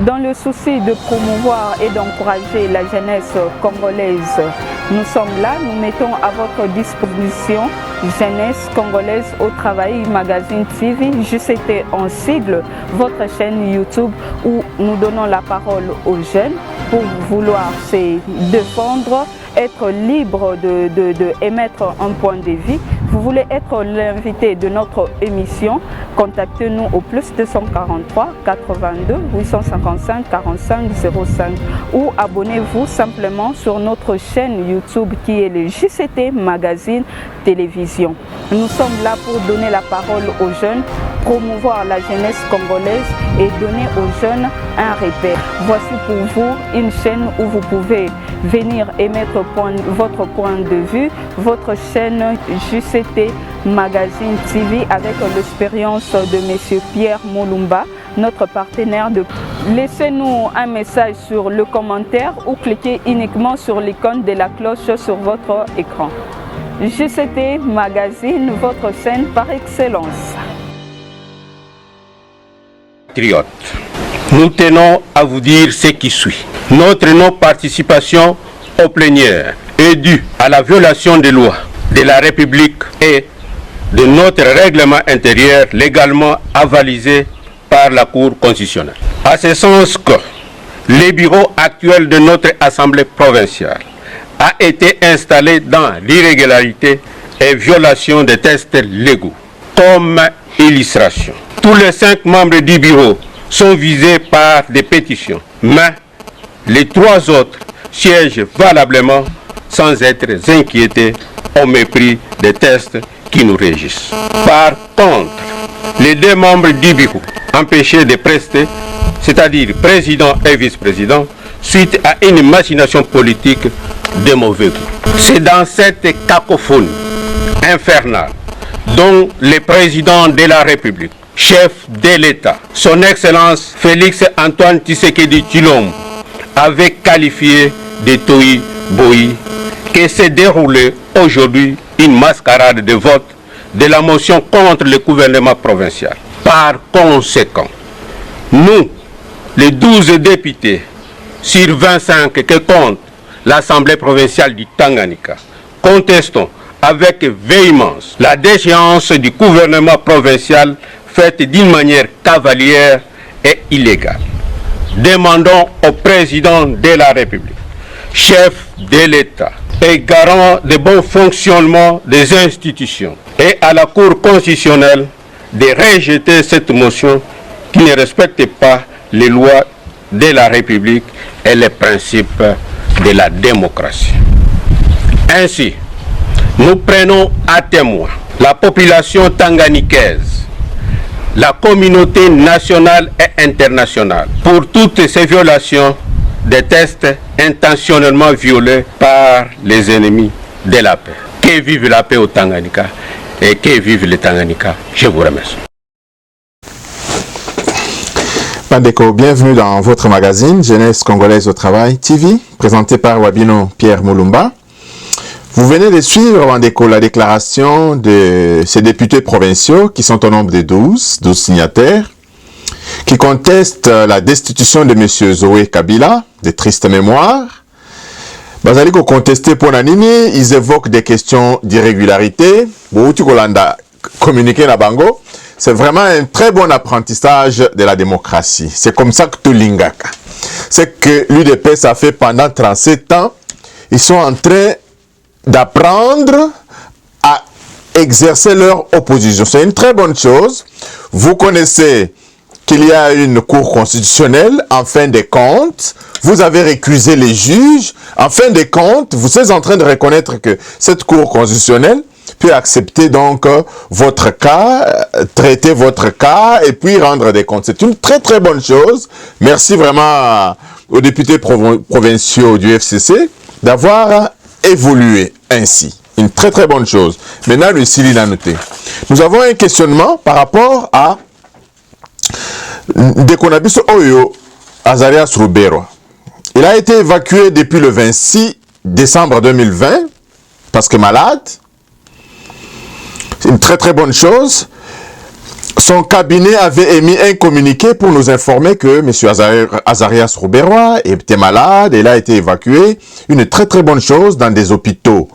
Dans le souci de promouvoir et d'encourager la jeunesse congolaise, nous sommes là, nous mettons à votre disposition Jeunesse congolaise au travail, magazine TV, JCT en sigle, votre chaîne YouTube où nous donnons la parole aux jeunes pour vouloir se défendre, être libre d'émettre un point de vue. Vous voulez être l'invité de notre émission, contactez-nous au plus 243 82 855 45 05 ou abonnez-vous simplement sur notre chaîne YouTube qui est le JCT Magazine Télévision. Nous sommes là pour donner la parole aux jeunes, promouvoir la jeunesse congolaise et donner aux jeunes un repère. Voici pour vous une chaîne où vous pouvez venir émettre votre point de vue, votre chaîne JCT Magazine TV avec l'expérience de M. Pierre Mulumba, notre partenaire de... Laissez-nous un message sur le commentaire ou cliquez uniquement sur l'icône de la cloche sur votre écran. JCT Magazine, votre chaîne par excellence. Patriotes, nous tenons à vous dire ce qui suit. Notre non-participation aux plénières est due à la violation des lois de la République et de notre règlement intérieur légalement avalisé par la Cour constitutionnelle. À ce sens que le bureau actuel de notre Assemblée provinciale a été installé dans l'irrégularité et violation des tests légaux. Comme illustration, tous les 5 membres du bureau sont visés par des pétitions, mais les 3 autres siègent valablement sans être inquiétés au mépris des tests qui nous régissent. Par contre, les 2 membres du bureau empêchés de prester, c'est-à-dire président et vice-président, suite à une machination politique de mauvais goût. C'est dans cette cacophonie infernale dont le président de la République, chef de l'État, son Excellence Félix Antoine Tshisekedi Tshilombo, avait qualifié de tohu-bohi que s'est déroulée aujourd'hui une mascarade de vote de la motion contre le gouvernement provincial. Par conséquent, nous, les 12 députés sur 25 que compte l'Assemblée provinciale du Tanganyika, contestons avec véhémence la déchéance du gouvernement provincial faite d'une manière cavalière et illégale. Demandons au président de la République, chef de l'État et garant du bon fonctionnement des institutions et à la Cour constitutionnelle de rejeter cette motion qui ne respecte pas les lois de la République et les principes de la démocratie. Ainsi, nous prenons à témoin la population tanganikaise, la communauté nationale et internationale pour toutes ces violations des tests intentionnellement violés par les ennemis de la paix. Que vive la paix au Tanganyika et que vive le Tanganyika. Je vous remercie. Pandeko, bienvenue dans votre magazine Jeunesse congolaise au travail TV, présenté par Wabino Pierre Mulumba. Vous venez de suivre, Pandeko, la déclaration de ces députés provinciaux qui sont au nombre de 12 signataires, qui contestent la destitution de M. Zoé Kabila, de triste mémoire. Bazali ko contester pour Nanini, ils évoquent des questions d'irrégularité. Communiquer na bango. C'est vraiment un très bon apprentissage de la démocratie. C'est comme ça que tout l'ingaka. C'est que l'UDP, ça fait pendant 37 ans, ils sont en train d'apprendre à exercer leur opposition. C'est une très bonne chose. Vous connaissez qu'il y a une cour constitutionnelle, en fin de compte, vous avez récusé les juges, en fin de compte, vous êtes en train de reconnaître que cette cour constitutionnelle peut accepter donc votre cas, traiter votre cas et puis rendre des comptes. C'est une très très bonne chose. Merci vraiment aux députés provinciaux du FCC d'avoir évolué ainsi. Une très très bonne chose. Maintenant, le Sili l'a noté. Nous avons un questionnement par rapport à Dekonabiso Oyo Azarias Rubero. Il a été évacué depuis le 26 décembre 2020 parce que malade. C'est une très très bonne chose. son cabinet avait émis un communiqué pour nous informer que M. Azarias Rouberois était malade et il a été évacué. Une très très bonne chose dans des hôpitaux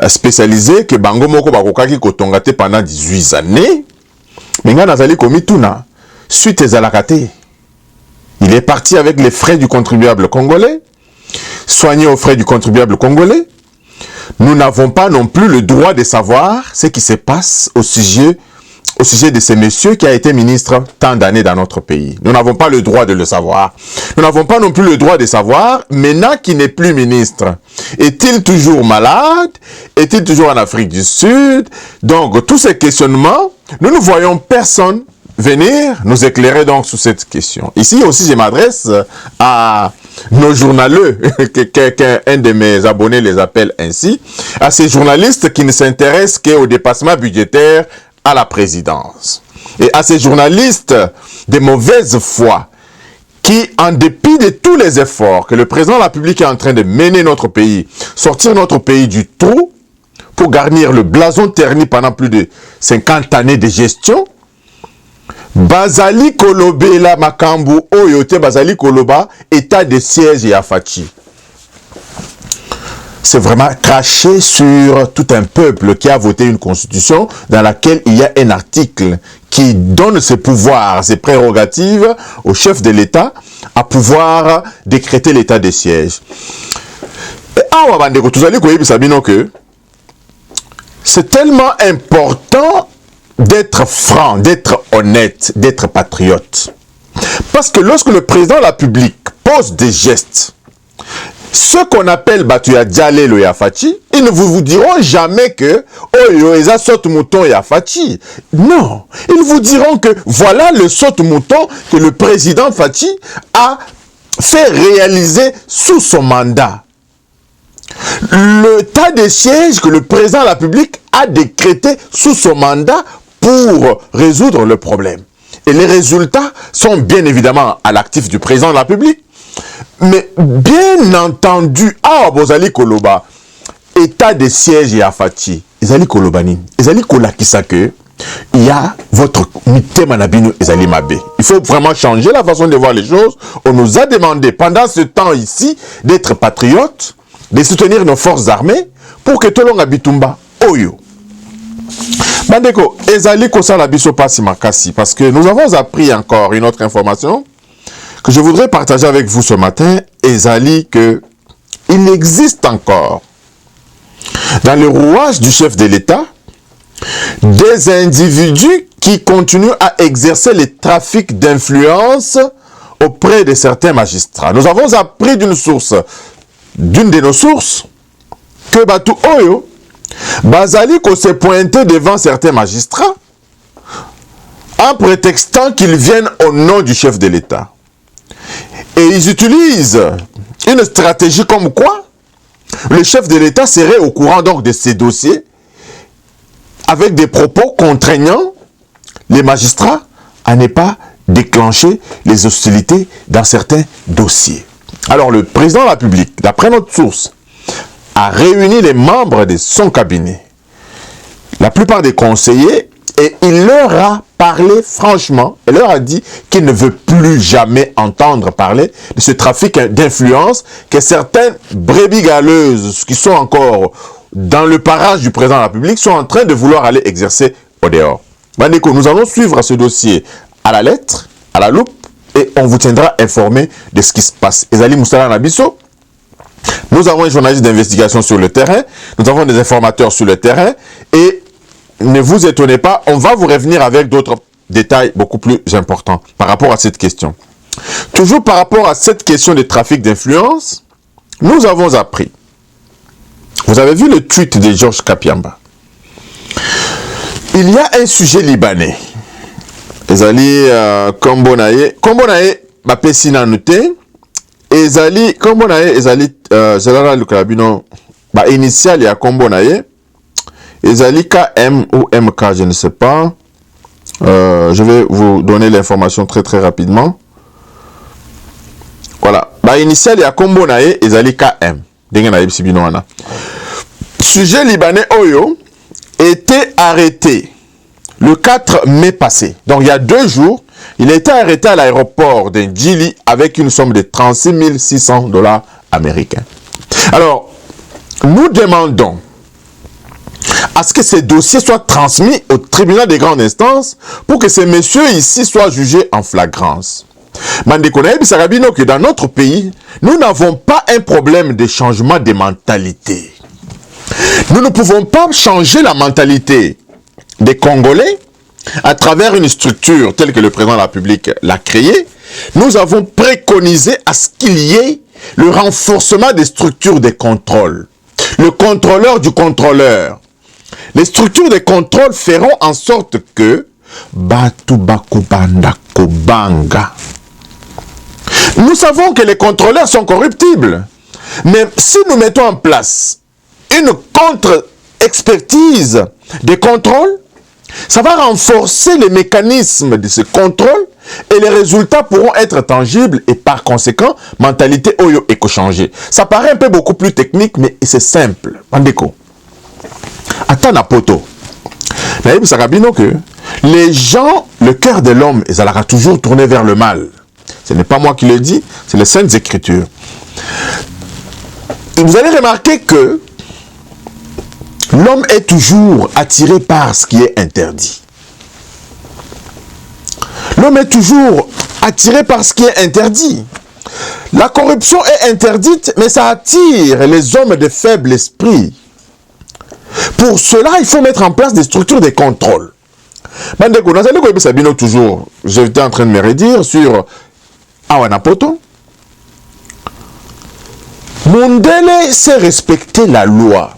spécialisés que Bango Moko Bakokaki Kotongate pendant 18 années. Mais nga nazali komituna suite à Zalakate. Il est parti avec les frais du contribuable congolais, soigné aux frais du contribuable congolais. Nous n'avons pas non plus le droit de savoir ce qui se passe au sujet de ce monsieur qui a été ministre tant d'années dans notre pays. Nous n'avons pas le droit de le savoir. Nous n'avons pas non plus le droit de savoir, maintenant qu'il n'est plus ministre, est-il toujours malade? Est-il toujours en Afrique du Sud? Donc, tous ces questionnements, nous ne voyons personne venir nous éclairer donc sur cette question. Ici aussi, je m'adresse à nos journaleux, qu'un de mes abonnés les appelle ainsi, à ces journalistes qui ne s'intéressent qu'au dépassement budgétaire à la présidence. Et à ces journalistes de mauvaise foi qui, en dépit de tous les efforts que le président de la République est en train de mener notre pays, sortir notre pays du trou pour garnir le blason terni pendant plus de 50 années de gestion, Bazali Kolobe la Makambu Oyote Bazali Koloba, état de siège et Afachi. C'est vraiment craché sur tout un peuple qui a voté une constitution dans laquelle il y a un article qui donne ses pouvoirs, ses prérogatives au chef de l'État à pouvoir décréter l'état de siège. C'est tellement important d'être franc, d'être honnête, d'être patriote. Parce que lorsque le président de la République pose des gestes, ce qu'on appelle Batuya Djale le Yafachi, ils ne vous diront jamais que Oyo eza saute mouton Yafachi. Non, ils vous diront que voilà le saute mouton que le président Fachi a fait réaliser sous son mandat. Le tas de sièges que le président de la République a décrété sous son mandat pour résoudre le problème. Et les résultats sont bien évidemment à l'actif du président de la République. Mais bien entendu, Bozali Koloba, état de siège et Afati, Ezali Kolobani, Ezali Kolakisake, il y a votre mité manabino Ezali Mabe. Il faut vraiment changer la façon de voir les choses. On nous a demandé pendant ce temps ici d'être patriotes, de soutenir nos forces armées pour que Tolonga Bitumba Oyo. Bandeko, Ezali Kosala Biso Pasi Makasi, parce que nous avons appris encore une autre information que je voudrais partager avec vous ce matin, Ezali, que il existe encore dans le rouage du chef de l'État des individus qui continuent à exercer les trafics d'influence auprès de certains magistrats. Nous avons appris d'une de nos sources, que Batu Oyo, Bazali ko s'est pointé devant certains magistrats en prétextant qu'ils viennent au nom du chef de l'État. Et ils utilisent une stratégie comme quoi le chef de l'État serait au courant donc de ces dossiers avec des propos contraignant les magistrats à ne pas déclencher les hostilités dans certains dossiers. Alors le président de la République, d'après notre source, a réuni les membres de son cabinet, la plupart des conseillers, et il leur a parlé franchement, et leur a dit qu'il ne veut plus jamais entendre parler de ce trafic d'influence que certaines brebis galeuses qui sont encore dans le parage du président de la République sont en train de vouloir aller exercer au dehors. Bandeko, nous allons suivre ce dossier à la lettre, à la loupe, et on vous tiendra informé de ce qui se passe. Ezali Moussala Nabiso, nous avons un journaliste d'investigation sur le terrain, nous avons des informateurs sur le terrain, et ne vous étonnez pas, on va vous revenir avec d'autres détails beaucoup plus importants par rapport à cette question. Toujours par rapport à cette question de trafic d'influence, nous avons appris. Vous avez vu le tweet de Georges Kapiamba. Il y a un sujet libanais. Ezali Kombonaye. Kombonaye, ma pesina noté. Ezali Kombonaye, Ezali Général Lukalabino, ma initiale ya Kombonaye. Ezali KM ou MK, je ne sais pas. Je vais vous donner l'information très très rapidement. Voilà. Ma initiale ya Kombonaye, Ezali KM. Sujet libanais Oyo était arrêté le 4 mai passé, donc il y a 2 jours, il a été arrêté à l'aéroport de Djili avec une somme de 36 600 $ américains. Alors, nous demandons à ce que ces dossiers soient transmis au tribunal des grandes instances pour que ces messieurs ici soient jugés en flagrance. Mandeko Sarabino, que dans notre pays, nous n'avons pas un problème de changement de mentalité. Nous ne pouvons pas changer la mentalité des Congolais à travers une structure telle que le président de la République l'a créée. Nous avons préconisé à ce qu'il y ait le renforcement des structures de contrôle. Le contrôleur du contrôleur. Les structures de contrôle feront en sorte que nous savons que les contrôleurs sont corruptibles. Mais si nous mettons en place une contre-expertise des contrôles, ça va renforcer les mécanismes de ce contrôle et les résultats pourront être tangibles et par conséquent, mentalité oyo éco-changée. Ça paraît un peu beaucoup plus technique, mais c'est simple. Bandeko. Attends na poto. Naïb Sarabino que les gens, le cœur de l'homme, ils allaient toujours tourner vers le mal. Ce n'est pas moi qui le dis, c'est les Saintes Écritures. Et vous allez remarquer que l'homme est toujours attiré par ce qui est interdit. L'homme est toujours attiré par ce qui est interdit. La corruption est interdite, mais ça attire les hommes de faible esprit. Pour cela, il faut mettre en place des structures de contrôle. Bandeko, toujours, j'étais en train de me redire sur Awanapoto. Mundele sait respecter la loi.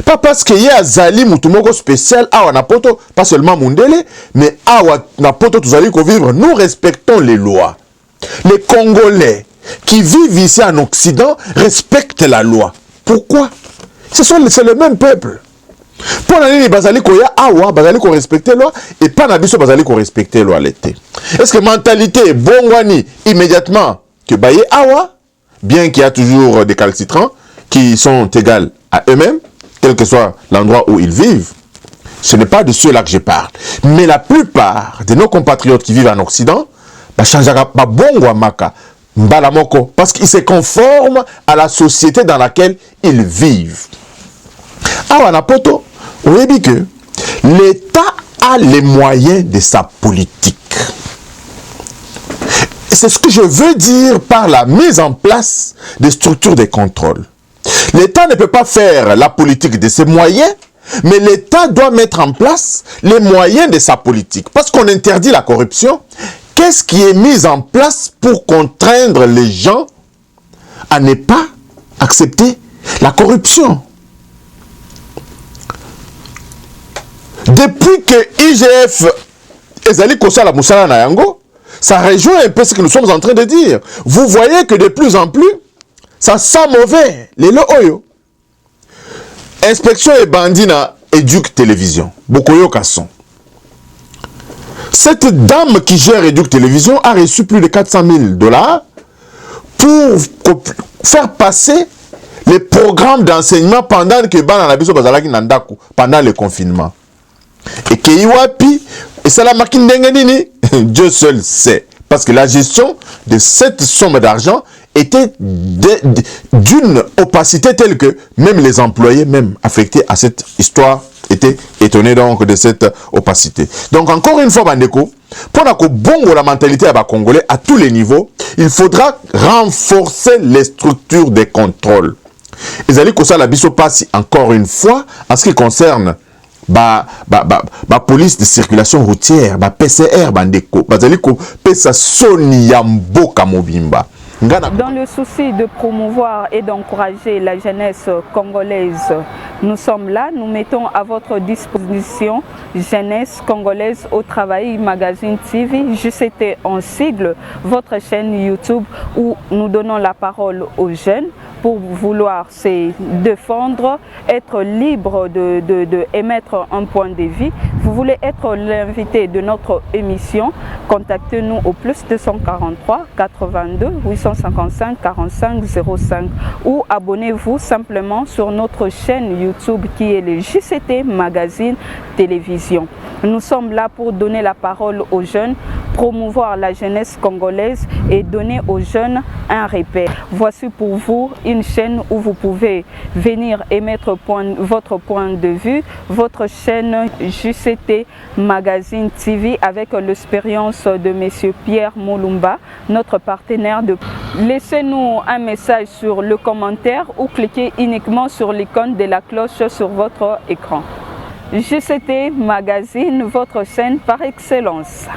Pas parce qu'il y a Zali Moutumoko spécial Awanapoto, pas seulement Mundele, mais Awanapoto, tous allez vivre, nous respectons les lois. Les Congolais qui vivent ici en Occident respectent la loi. Pourquoi? C'est le même peuple. Pour l'année, bazali koya awa, bazali ko respecter loi et pas nabiso bazali ko respecter loi l'été. Est-ce que mentalité bongwani immédiatement que baye awa, bien qu'il y a toujours des calcitrants qui sont égaux à eux-mêmes, quel que soit l'endroit où ils vivent, ce n'est pas de ceux-là que je parle. Mais la plupart de nos compatriotes qui vivent en Occident, ba chanjaka ba bongwa maka mbalamoko parce qu'ils se conforment à la société dans laquelle ils vivent. Awanapoto, on a dit que l'État a les moyens de sa politique. C'est ce que je veux dire par la mise en place des structures de contrôle. L'État ne peut pas faire la politique de ses moyens, mais l'État doit mettre en place les moyens de sa politique. Parce qu'on interdit la corruption, qu'est-ce qui est mis en place pour contraindre les gens à ne pas accepter la corruption? Depuis que IGF Ezali Kosala Moussala Nayango, ça rejoint un peu ce que nous sommes en train de dire. Vous voyez que de plus en plus, ça sent mauvais. Les oyo. Inspection et bandina Éduc Télévision. Bokoyo Kasson. Cette dame qui gère Éduc Télévision a reçu plus de 400 000 $ pour faire passer les programmes d'enseignement pendant que Bananabiso Bazalaki Nandaku, pendant le confinement. Et Keiwapi, et ça la machine d'Engenini, Dieu seul sait. Parce que la gestion de cette somme d'argent était d'une opacité telle que même les employés, même affectés à cette histoire, étaient étonnés donc de cette opacité. Donc encore une fois, Bandeko, pour que bongo la mentalité à Congolais à tous les niveaux, il faudra renforcer les structures de contrôle. Et Zali Kosa la biso passe encore une fois en ce qui concerne police de circulation routière, PCR, bandeko, bazaliko pesa soni yambo kamobimba. Dans le souci de promouvoir et d'encourager la jeunesse congolaise, nous sommes là, nous mettons à votre disposition Jeunesse Congolaise au Travail Magazine TV, JCT en sigle, votre chaîne YouTube où nous donnons la parole aux jeunes pour vouloir se défendre, être libre de émettre un point de vue. Vous voulez être l'invité de notre émission, contactez-nous au plus 243 82 855 45 05 ou abonnez-vous simplement sur notre chaîne YouTube qui est le JCT Magazine Télévision. Nous sommes là pour donner la parole aux jeunes, promouvoir la jeunesse congolaise et donner aux jeunes un repère. Voici pour vous une chaîne où vous pouvez venir émettre votre point de vue, votre chaîne JCT Magazine TV avec l'expérience de M. Pierre Mulumba, notre partenaire. Laissez-nous un message sur le commentaire ou cliquez uniquement sur l'icône de la cloche sur votre écran. JCT Magazine, votre chaîne par excellence.